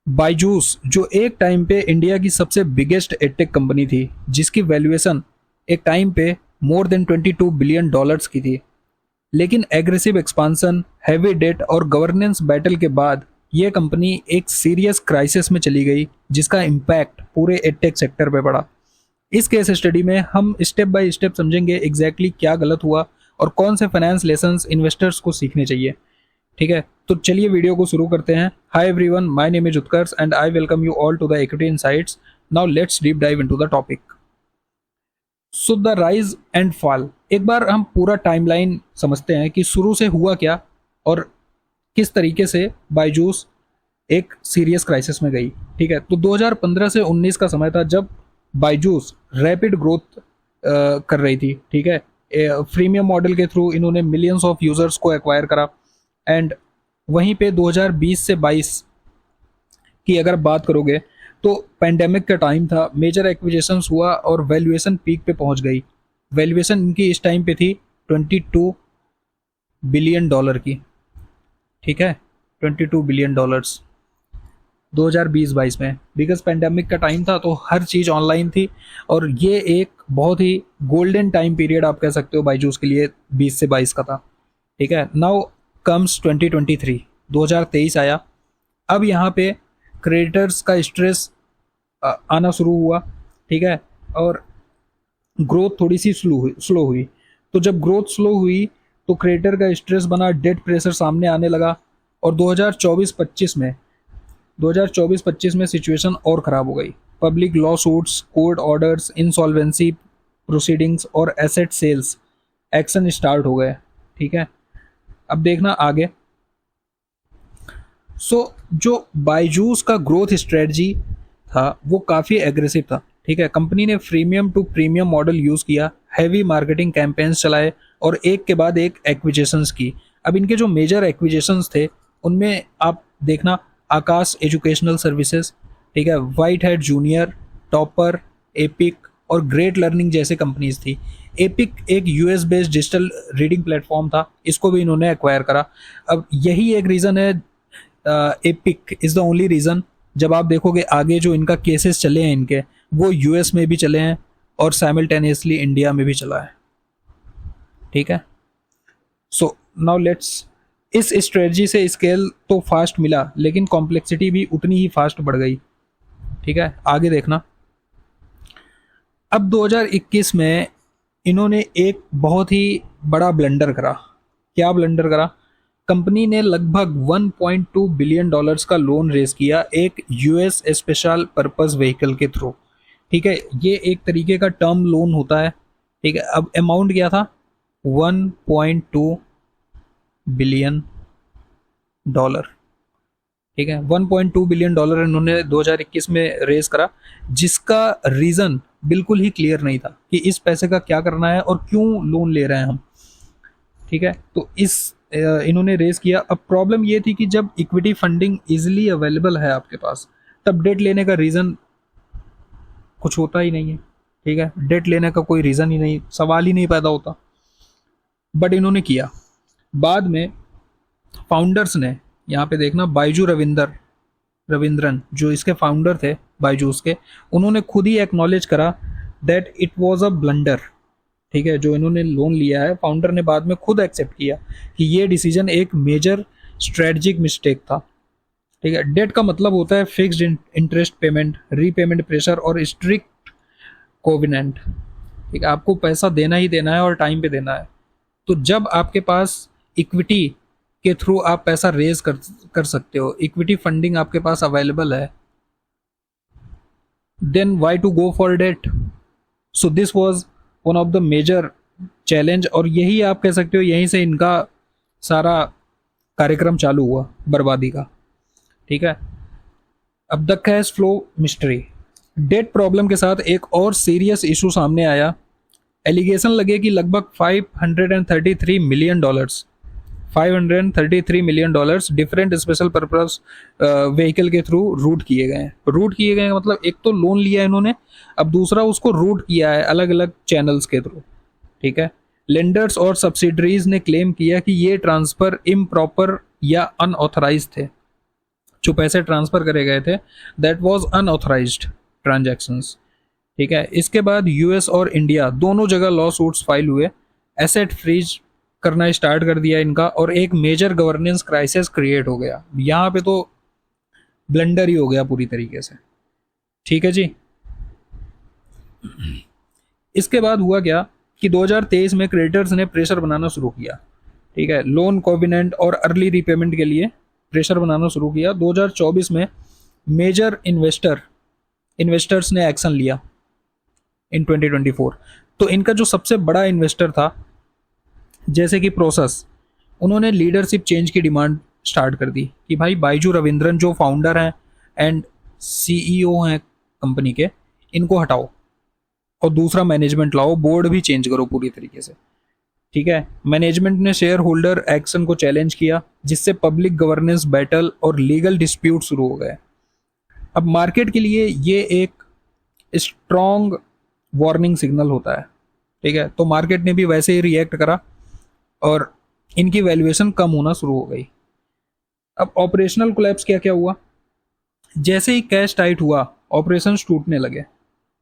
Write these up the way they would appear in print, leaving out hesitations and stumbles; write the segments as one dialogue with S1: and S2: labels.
S1: बायजूस जो एक टाइम पे इंडिया की सबसे बिगेस्ट एडटेक कंपनी थी, जिसकी वैल्यूएशन एक टाइम पे मोर देन 22 बिलियन डॉलर्स की थी, लेकिन एग्रेसिव एक्सपांसन, हैवी डेट और गवर्नेंस बैटल के बाद ये कंपनी एक सीरियस क्राइसिस में चली गई, जिसका इम्पैक्ट पूरे एडटेक सेक्टर पे पड़ा। इस केस स्टडी में हम स्टेप बाय स्टेप समझेंगे एग्जैक्टली क्या गलत हुआ और कौन से फाइनेंस लेसन्स इन्वेस्टर्स को सीखने चाहिए। ठीक है, तो चलिए वीडियो को शुरू करते हैं। Hi everyone, my name is Utkarsh and I welcome you all to the equity insights. Now let's deep dive into the topic. So the rise and fall, एक बार हम पूरा टाइमलाइन समझते हैं कि शुरू से हुआ क्या और किस तरीके से बायजूस एक सीरियस क्राइसिस में गई। ठीक है, तो 2015 से 19 का समय था जब बायजूस रैपिड ग्रोथ कर रही थी। ठीक है, फ्रीमियम मॉडल के थ्रू इन्होंने मिलियंस ऑफ यूजर्स को एक्वायर करा। एंड वहीं पे 2020 से 22 की अगर बात करोगे तो पैंडेमिक का टाइम था, मेजर एक्विजिशंस हुआ और वैल्यूएशन पीक पे पहुंच गई। वैल्यूएशन इनकी इस टाइम पे थी 22 बिलियन डॉलर की। ठीक है, 22 बिलियन डॉलर्स 2020-22 में, बिकॉज पैंडेमिक का टाइम था तो हर चीज़ ऑनलाइन थी और ये एक बहुत ही गोल्डन टाइम पीरियड आप कह सकते हो बायजूस के लिए, 20 से 22 का था। ठीक है, नाउ कम्स 2023, 2023 आया। अब यहाँ पे क्रेडिटर्स का स्ट्रेस आना शुरू हुआ। ठीक है, और ग्रोथ थोड़ी सी स्लो हुई। तो जब ग्रोथ स्लो हुई तो क्रेडिटर का स्ट्रेस बना, डेट प्रेशर सामने आने लगा और 2024-25 में सिचुएशन और ख़राब हो गई। Public law suits, court orders, insolvency proceedings और एसेट सेल्स एक्शन स्टार्ट हो गए। ठीक है, अब देखना आगे। जो बायजूस का ग्रोथ स्ट्रेटजी था वो काफ़ी एग्रेसिव था। ठीक है, कंपनी ने freemium to premium model use किया, हैवी मार्केटिंग कैंपेन्स चलाए और एक के बाद एक एक्विजिशंस की। अब इनके जो मेजर एक्विजिशंस थे उनमें आप देखना, आकाश एजुकेशनल सर्विसेज, ठीक है, white head junior, topper, epic और ग्रेट लर्निंग जैसे कंपनीज थी। एपिक एक US based digital reading platform था, इसको भी इन्होंने एक्वायर करा। अब यही एक रीज़न है, epic is the only reason, जब आप देखोगे आगे जो इनका केसेस चले हैं इनके, वो यूएस में भी चले हैं और साइमल्टेनियसली इंडिया में भी चला है। ठीक है, सो नाउ लेट्स, इस स्ट्रेटजी से स्केल तो फास्ट मिला लेकिन कॉम्प्लेक्सिटी भी उतनी ही फास्ट बढ़ गई। ठीक है, आगे देखना। अब 2021 में इन्होंने एक बहुत ही बड़ा ब्लंडर करा। क्या ब्लंडर करा? कंपनी ने लगभग 1.2 बिलियन डॉलर्स का लोन रेज किया एक यूएस स्पेशल पर्पस व्हीकल के थ्रू। ठीक है, ये एक तरीके का टर्म लोन होता है। ठीक है, अब अमाउंट क्या था? 1.2 बिलियन डॉलर। ठीक है, 1.2 बिलियन डॉलर इन्होंने 2021 में रेज करा, जिसका रीज़न बिल्कुल ही क्लियर नहीं था कि इस पैसे का क्या करना है और क्यों लोन ले रहे हैं हम। ठीक है, तो इन्होंने रेज किया। अब प्रॉब्लम ये थी कि जब इक्विटी फंडिंग इजीली अवेलेबल है आपके पास, तब डेट लेने का रीज़न कुछ होता ही नहीं है। ठीक है, डेट लेने का कोई रीज़न ही नहीं, सवाल ही नहीं पैदा होता, बट इन्होंने किया। बाद में फाउंडर्स ने, यहाँ पे देखना, बायजू रविंद्रन जो इसके फाउंडर थे बायजूस के, उन्होंने खुद ही एक्नॉलेज करा that it was a blunder. ठीक है, जो इन्होंने लोन लिया है, फाउंडर ने बाद में खुद एक्सेप्ट किया कि ये डिसीजन एक मेजर स्ट्रेटजिक मिस्टेक था। ठीक है, डेट का मतलब होता है fixed interest payment, repayment pressure और स्ट्रिक्ट कोविनेंट। ठीक है, आपको पैसा देना ही देना है और टाइम पे देना है। तो जब आपके पास इक्विटी के थ्रू आप पैसा रेज कर सकते हो, इक्विटी फंडिंग आपके पास अवेलेबल है, then why to go for debt? So this was one of the major challenge, और यही आप कह सकते हो, यहीं से इनका सारा कार्यक्रम चालू हुआ बर्बादी का। ठीक है, अब the cash flow mystery. Debt problem के साथ एक और सीरियस इशू सामने आया। एलिगेशन लगे कि लगभग 533 million dollars 533 million dollars different special purpose vehicle के थ्रू रूट किए गए हैं। रूट किए गए मतलब एक तो लोन लिया है इन्होंने, अब दूसरा उसको रूट किया है अलग अलग चैनल्स के थ्रू। ठीक है, लेंडर्स और सब्सिडरीज ने क्लेम किया कि ये ट्रांसफर इम्प्रॉपर या अनऑथराइज थे। जो पैसे ट्रांसफ़र करे गए थे, दैट वाज अनऑथराइज्ड ट्रांजैक्शंस। ठीक है, इसके बाद यूएस और इंडिया दोनों जगह लॉ सूट्स फाइल हुए, एसेट फ्रीज करना स्टार्ट कर दिया इनका, और एक मेजर गवर्नेंस क्राइसिस क्रिएट हो गया। यहाँ पे तो ब्लंडर ही हो गया पूरी तरीके से। ठीक है जी। इसके बाद हुआ क्या कि 2023 में क्रेडिटर्स ने प्रेशर बनाना शुरू किया। ठीक है, लोन कोविनेंट और अर्ली रीपेमेंट के लिए प्रेशर बनाना शुरू किया। 2024 में मेजर इन्वेस्टर्स ने एक्शन लिया इन 2024। तो इनका जो सबसे बड़ा इन्वेस्टर था, जैसे कि प्रोसेस, उन्होंने लीडरशिप चेंज की डिमांड स्टार्ट कर दी कि भाई बाइजू रविंद्रन जो फाउंडर हैं एंड सीईओ हैं कंपनी के, इनको हटाओ और दूसरा मैनेजमेंट लाओ, बोर्ड भी चेंज करो पूरी तरीके से। ठीक है, मैनेजमेंट ने शेयर होल्डर एक्शन को चैलेंज किया, जिससे पब्लिक गवर्नेंस बैटल और लीगल डिस्प्यूट शुरू हो गए। अब मार्केट के लिए ये एक स्ट्रॉन्ग वार्निंग सिग्नल होता है। ठीक है, तो मार्केट ने भी वैसे ही रिएक्ट करा और इनकी वैल्यूएशन कम होना शुरू हो गई। अब ऑपरेशनल कोलैप्स क्या क्या हुआ, जैसे ही कैश टाइट हुआ ऑपरेशंस टूटने लगे।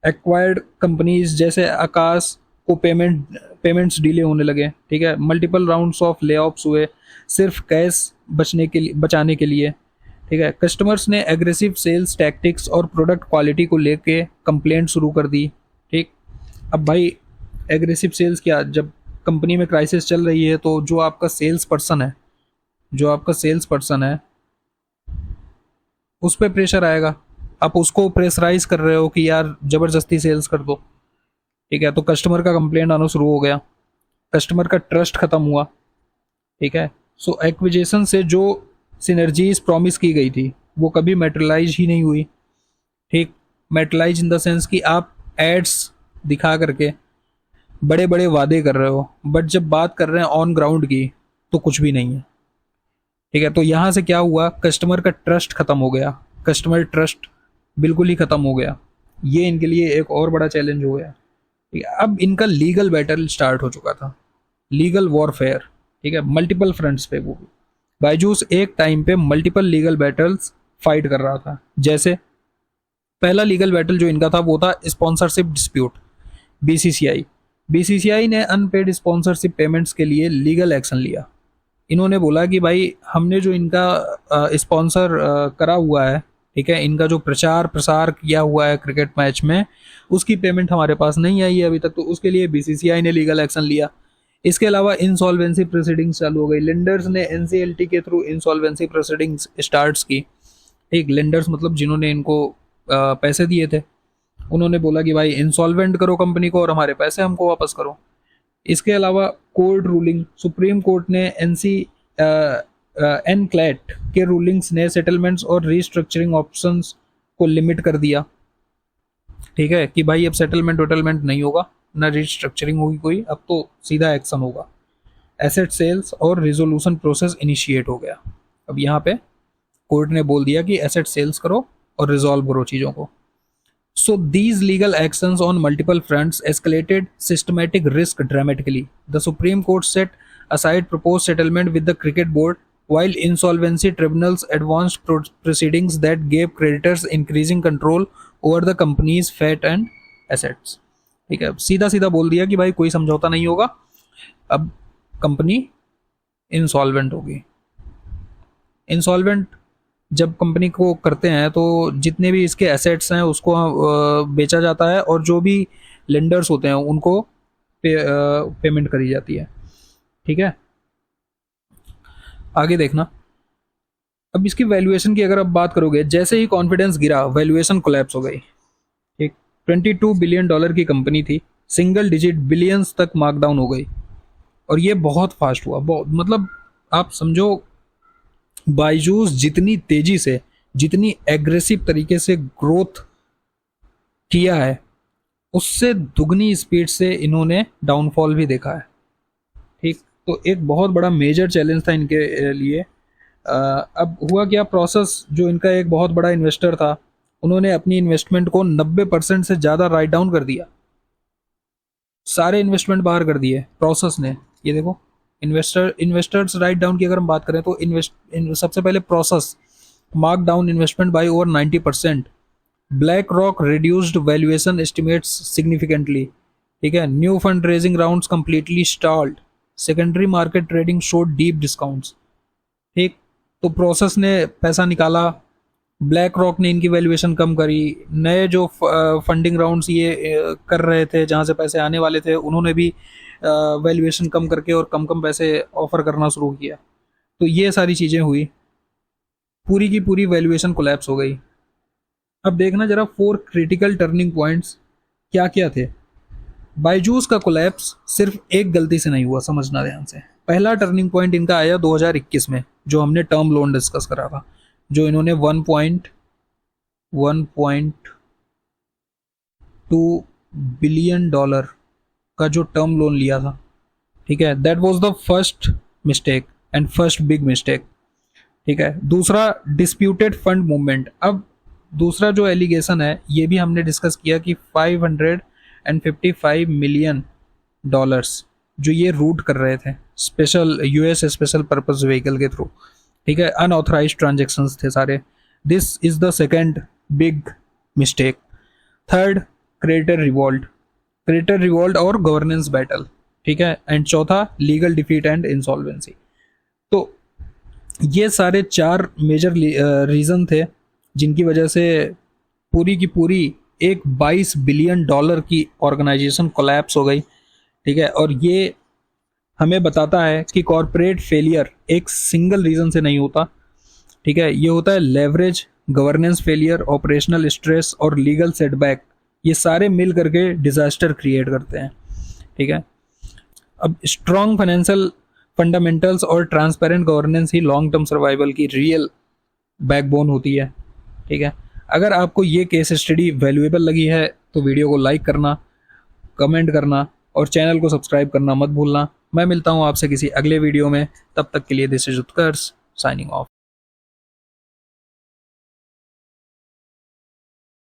S1: एक्वायर्ड कंपनीज जैसे आकाश को पेमेंट्स डिले होने लगे। ठीक है, मल्टीपल राउंड्स ऑफ लेऑफ्स हुए सिर्फ कैश बचाने के लिए। ठीक है, कस्टमर्स ने एग्रेसिव सेल्स टैक्टिक्स और प्रोडक्ट क्वालिटी को लेके कंप्लेंट शुरू कर दी। ठीक, अब भाई एग्रेसिव सेल्स क्या, जब कंपनी में क्राइसिस चल रही है तो जो आपका सेल्स पर्सन है उस पर प्रेशर आएगा। आप उसको प्रेशराइज कर रहे हो कि यार ज़बरदस्ती सेल्स कर दो। ठीक है, तो कस्टमर का कंप्लेंट आना शुरू हो गया, कस्टमर का ट्रस्ट खत्म हुआ। ठीक है, सो एक्विजिशन से जो सिनर्जीज प्रॉमिस की गई थी वो कभी मेटेरियलाइज ही नहीं हुई। ठीक, मेटेरियलाइज इन द सेंस कि आप एड्स दिखा करके बड़े बड़े वादे कर रहे हो, बट जब बात कर रहे हैं ऑन ग्राउंड की तो कुछ भी नहीं है। ठीक है, तो यहाँ से क्या हुआ, कस्टमर का ट्रस्ट खत्म हो गया, कस्टमर ट्रस्ट बिल्कुल ही खत्म हो गया। ये इनके लिए एक और बड़ा चैलेंज हो गया। ठीक है, अब इनका लीगल बैटल स्टार्ट हो चुका था, लीगल वॉरफेयर। ठीक है, मल्टीपल फ्रंट्स पे वो भी बायजूस एक टाइम पे मल्टीपल लीगल बैटल्स फाइट कर रहा था। जैसे पहला लीगल बैटल जो इनका था वो था स्पॉन्सरशिप डिस्प्यूट। बीसीसीआई ने अनपेड स्पॉन्सरशिप पेमेंट्स के लिए लीगल एक्शन लिया। इन्होंने बोला कि भाई हमने जो इनका स्पॉन्सर करा हुआ है, ठीक है, इनका जो प्रचार प्रसार किया हुआ है क्रिकेट मैच में, उसकी पेमेंट हमारे पास नहीं आई है अभी तक, तो उसके लिए बीसीसीआई ने लीगल एक्शन लिया। इसके अलावा इंसॉल्वेंसी प्रोसीडिंग्स चालू हो गई। लेंडर्स ने एनसीएलटी के थ्रू इंसॉल्वेंसी प्रोसीडिंग्स स्टार्ट की। ठीक, लेंडर्स मतलब जिन्होंने इनको पैसे दिए थे, उन्होंने बोला कि भाई इंसॉल्वेंट करो कंपनी को और हमारे पैसे हमको वापस करो। इसके अलावा कोर्ट रूलिंग, सुप्रीम कोर्ट ने एनक्लैट के रूलिंग्स ने सेटलमेंट्स और रीस्ट्रक्चरिंग ऑप्शंस को लिमिट कर दिया। ठीक है, कि भाई अब सेटलमेंट नहीं होगा, ना रीस्ट्रक्चरिंग होगी कोई, अब तो सीधा एक्शन होगा। एसेट सेल्स और रिजोल्यूशन प्रोसेस इनिशिएट हो गया। अब यहाँ पे कोर्ट ने बोल दिया कि एसेट सेल्स करो और रिजॉल्व करो चीज़ों को। So these legal actions on multiple fronts escalated systematic risk dramatically. The Supreme Court set aside proposed settlement with the cricket board, while insolvency tribunals advanced proceedings that gave creditors increasing control over the company's fate and assets. ठीक है, सीधा सीधा बोल दिया कि भाई कोई समझौता नहीं होगा, अब कंपनी इंसॉल्वेंट होगी। इंसॉल्वेंट जब कंपनी को करते हैं तो जितने भी इसके एसेट्स हैं उसको बेचा जाता है और जो भी लेंडर्स होते हैं उनको पेमेंट करी जाती है। ठीक है, आगे देखना। अब इसकी वैल्यूएशन की अगर आप बात करोगे, जैसे ही कॉन्फिडेंस गिरा वैल्यूएशन कोलैप्स हो गई। ठीक, $22 बिलियन की कंपनी थी, सिंगल डिजिट बिलियंस तक मार्कडाउन हो गई और ये बहुत फास्ट हुआ। बहुत मतलब आप समझो, बायजूस जितनी तेजी से, जितनी एग्रेसिव तरीके से ग्रोथ किया है, उससे दुगनी स्पीड से इन्होंने डाउनफॉल भी देखा है। ठीक, तो एक बहुत बड़ा मेजर चैलेंज था इनके लिए। अब हुआ क्या, प्रोसेस जो इनका एक बहुत बड़ा इन्वेस्टर था, उन्होंने अपनी इन्वेस्टमेंट को 90% से ज़्यादा राइट डाउन कर दिया। सारे इन्वेस्टमेंट बाहर कर दिए प्रोसेस ने। ये देखो, इन्वेस्टर्स राइट डाउन की अगर हम बात करें तो सबसे पहले process mark down investment by over 90%। Black rock reduced valuation estimates significantly. ठीक है, new fund raising rounds completely stalled. Secondary market trading showed deep discounts. ठीक, तो प्रोसेस ने पैसा निकाला, ब्लैक रॉक ने इनकी वैल्यूएशन कम करी, नए जो फंडिंग राउंड्स ये कर रहे थे जहाँ से पैसे आने वाले थे उन्होंने भी वैल्यूएशन कम करके और कम कम पैसे ऑफर करना शुरू किया। तो ये सारी चीज़ें हुई, पूरी की पूरी वैल्यूएशन कोलैप्स हो गई। अब देखना जरा 4 क्रिटिकल टर्निंग पॉइंट्स क्या क्या थे। बायजूस का कोलैप्स सिर्फ एक गलती से नहीं हुआ, समझना ध्यान से। पहला टर्निंग पॉइंट इनका आया 2021 में, जो हमने टर्म लोन डिस्कस करा था, जो इन्होंने 1.2 बिलियन डॉलर का जो टर्म लोन लिया था। ठीक है, that was the first mistake and first big mistake. ठीक है, दूसरा डिस्प्यूटेड फंड मूवमेंट। अब दूसरा जो एलिगेशन है ये भी हमने डिस्कस किया कि 555 मिलियन डॉलर्स जो ये रूट कर रहे थे special US special purpose vehicle के थ्रू। ठीक है, अनऑथराइज्ड ट्रांजेक्शन्स थे सारे। This is the second big mistake. Third, creditor revolt और गवर्नेंस बैटल। ठीक है, एंड चौथा, लीगल डिफीट एंड इंसॉल्वेंसी। तो ये सारे 4 मेजर रीजन थे जिनकी वजह से पूरी की पूरी एक 22 बिलियन डॉलर की ऑर्गेनाइजेशन कोलैप्स हो गई। ठीक है, और ये हमें बताता है कि कॉरपोरेट फेलियर एक सिंगल रीजन से नहीं होता। ठीक है, ये होता है leverage, governance failure, operational stress और लीगल सेटबैक। ये सारे मिल करके डिजास्टर क्रिएट करते हैं। ठीक है, अब स्ट्रॉन्ग फाइनेंशियल फंडामेंटल्स और ट्रांसपेरेंट गवर्नेंस ही लॉन्ग टर्म सर्वाइवल की रियल बैकबोन होती है। ठीक है, अगर आपको ये केस स्टडी वैल्यूएबल लगी है तो वीडियो को लाइक करना, कमेंट करना और चैनल को सब्सक्राइब करना मत भूलना। मैं मिलता हूँ आपसे किसी अगले वीडियो में, तब तक के लिए this is Utkarsh signing off.